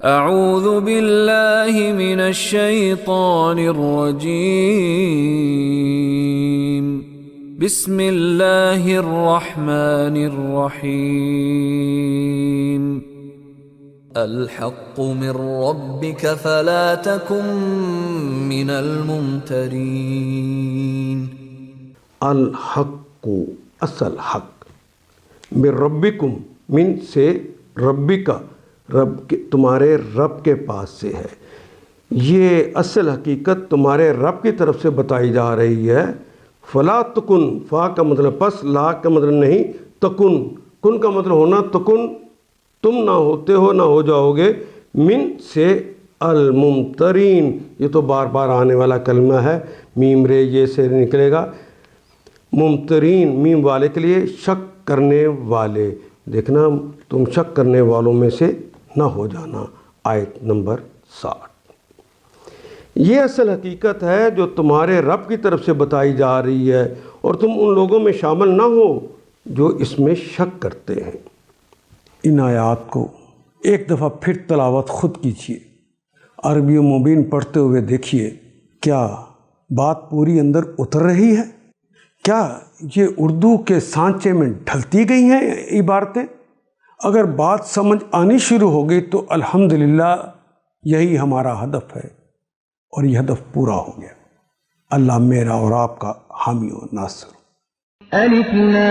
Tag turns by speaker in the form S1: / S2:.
S1: اعوذ باللہ من الشیطان الرجیم بسم اللہ الرحمن الرحیم الحق من ربک فلا تکن من الممترین۔
S2: الحق اصل حق، من ربکم، من سے ربکا، رب کے تمہارے رب کے پاس سے ہے۔ یہ اصل حقیقت تمہارے رب کی طرف سے بتائی جا رہی ہے۔ فلا تکن، فا کا مطلب پس، لا کا مطلب نہیں، تکن، کن کا مطلب ہونا، تکن تم نہ ہوتے ہو، نہ ہو جاؤ گے، من سے الممترین، یہ تو بار بار آنے والا کلمہ ہے، میم رے یہ سے نکلے گا، ممترین میم والے کے لیے شک کرنے والے، دیکھنا تم شک کرنے والوں میں سے نہ ہو جانا۔ آیت نمبر 60۔ یہ اصل حقیقت ہے جو تمہارے رب کی طرف سے بتائی جا رہی ہے، اور تم ان لوگوں میں شامل نہ ہو جو اس میں شک کرتے ہیں۔ ان آیات کو ایک دفعہ پھر تلاوت خود کیجیے، عربی مبین پڑھتے ہوئے دیکھیے، کیا بات پوری اندر اتر رہی ہے؟ کیا یہ اردو کے سانچے میں ڈھلتی گئی ہیں عبارتیں؟ اگر بات سمجھ آنی شروع ہو گئی تو الحمدللہ یہی ہمارا ہدف ہے، اور یہ ہدف پورا ہو گیا۔ اللہ میرا اور آپ کا حامی و ناصر۔
S3: الف لام